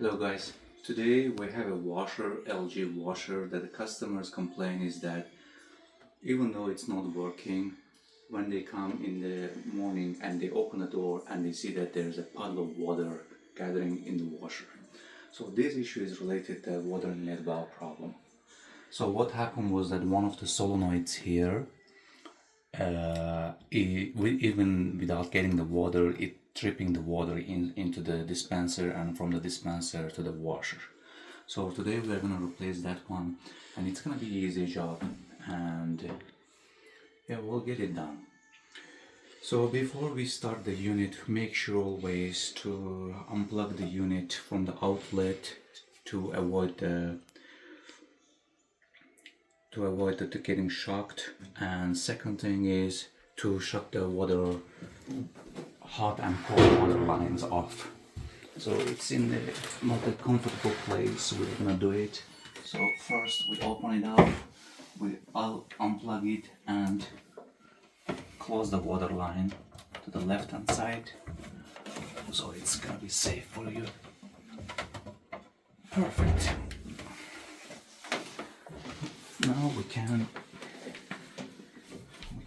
Hello guys, today we have a washer, LG washer, that the customers complain is that even though it's not working, when they come in the morning and they open the door and they see that there's a puddle of water gathering in the washer. So this issue is related to water inlet valve problem. So what happened was that one of the solenoids here, even without getting the water, it dripping the water into the dispenser and from the dispenser to the washer. So today we're going to replace that one, and it's going to be an easy job, and yeah, we'll get it done. So before we start the unit, make sure always to unplug the unit from the outlet to avoid it getting shocked. And second thing is to shut the water, hot and cold water lines off. So it's in the not a comfortable place. We're gonna do it. So first we open it up, I'll unplug it and close the water line to the left hand side, so it's gonna be safe for you. Perfect. Now we can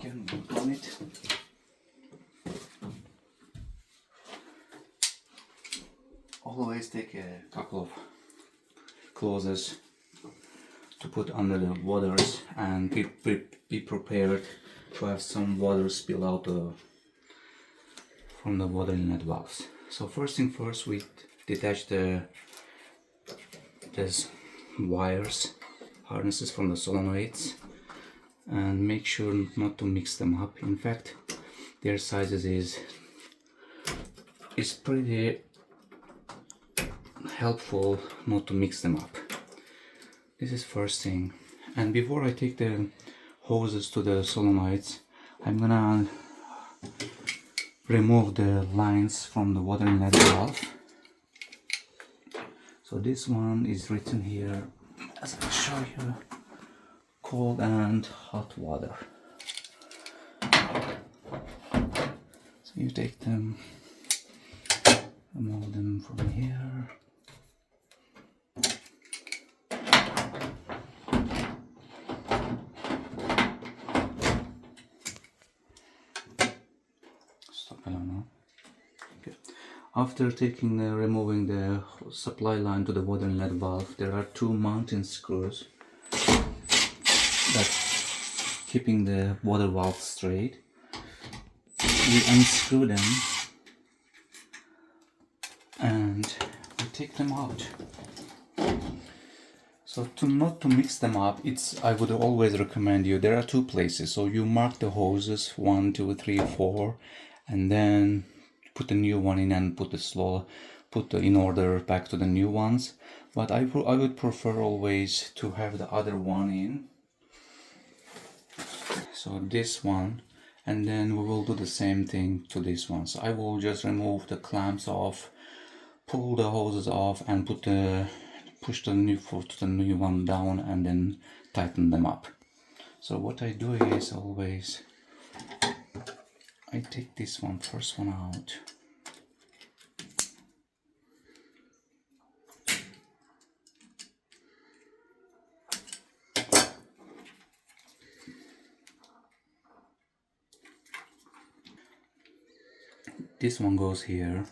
work on it. Always take a couple of closes to put under the waters, and be prepared to have some water spill out from the water inlet valves. So first thing first, we detach these wires, harnesses from the solenoids, and make sure not to mix them up. In fact, their sizes is pretty helpful not to mix them up. This is first thing. And before I take the hoses to the solenoids, I'm gonna remove the lines from the water inlet valve. So this one is written here, as I'll show you, cold and hot water. So you take them, remove them from here. After removing the supply line to the water inlet valve, there are two mounting screws that keeping the water valve straight. We unscrew them and we take them out. So not to mix them up, I would always recommend you, there are two places. So you mark the hoses 1, 2, 3, 4, and then put the new one in and put in order back to the new ones. But I would prefer always to have the other one in. So this one, and then we will do the same thing to this one. So I will just remove the clamps off, pull the hoses off, and push the new one down, and then tighten them up. So what I do is always I take this first one out. This one goes here,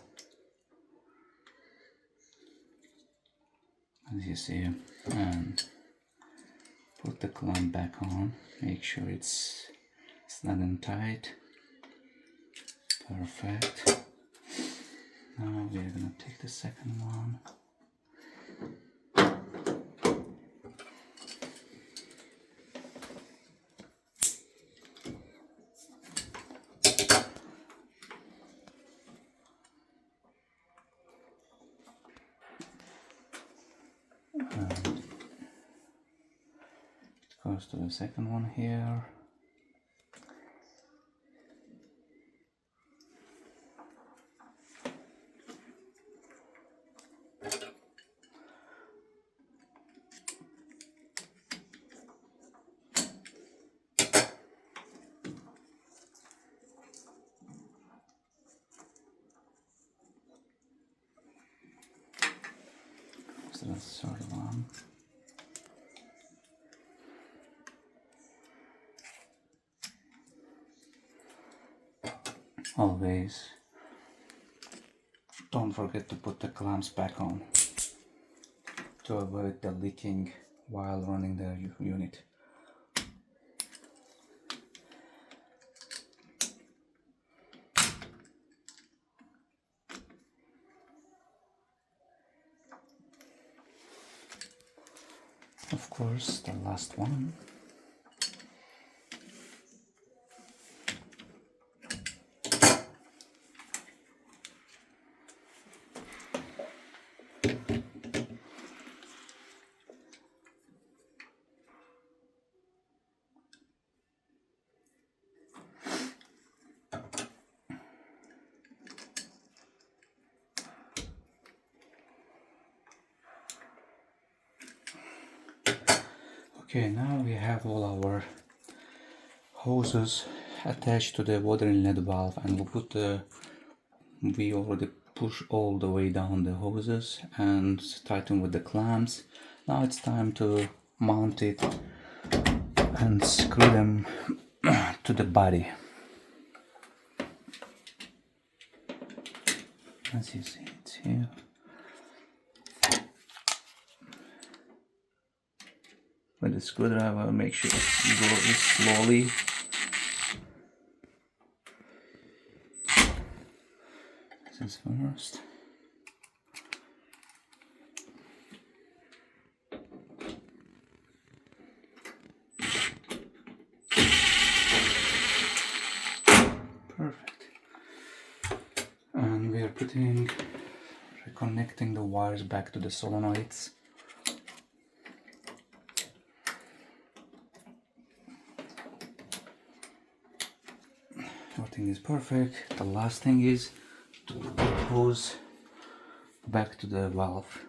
as you see, and put the clamp back on. Make sure it's snug and tight. Perfect. Now we are going to take the second one. And it goes to the second one here. So that's the third one. Always don't forget to put the clamps back on to avoid the leaking while running the unit. Of course, the last one. Okay, now we have all our hoses attached to the water inlet valve, and we already push all the way down the hoses and tighten with the clamps. Now it's time to mount it and screw them to the body. As you see, it's here. With the screwdriver, make sure you go slowly. This is first. Perfect. And we are reconnecting the wires back to the solenoids. Everything is perfect. The last thing is to put the hose back to the valve.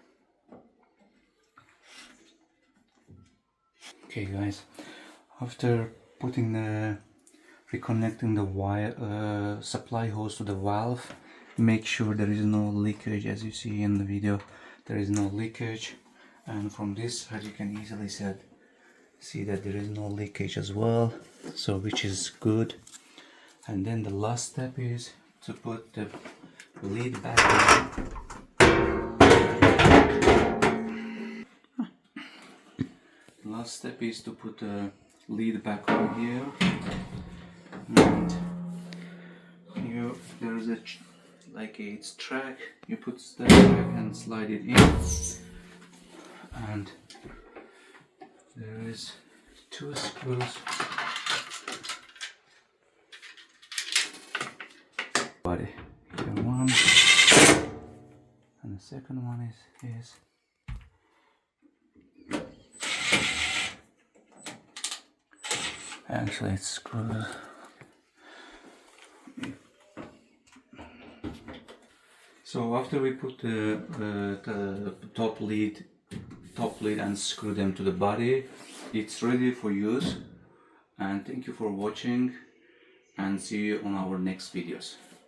Okay guys, after reconnecting the wire supply hose to the valve, make sure there is no leakage. As you see in the video, there is no leakage, and from this side you can easily see that there is no leakage as well, so which is good. And then the last step is to put the lid back on. The last step is to put the lid back on here, and here there is it's track. You put the track and slide it in, and there is 2 screws. Body. Here one, and the second one is actually it's screwed. So after we put the top lid and screw them to the body, it's ready for use. And thank you for watching, and see you on our next videos.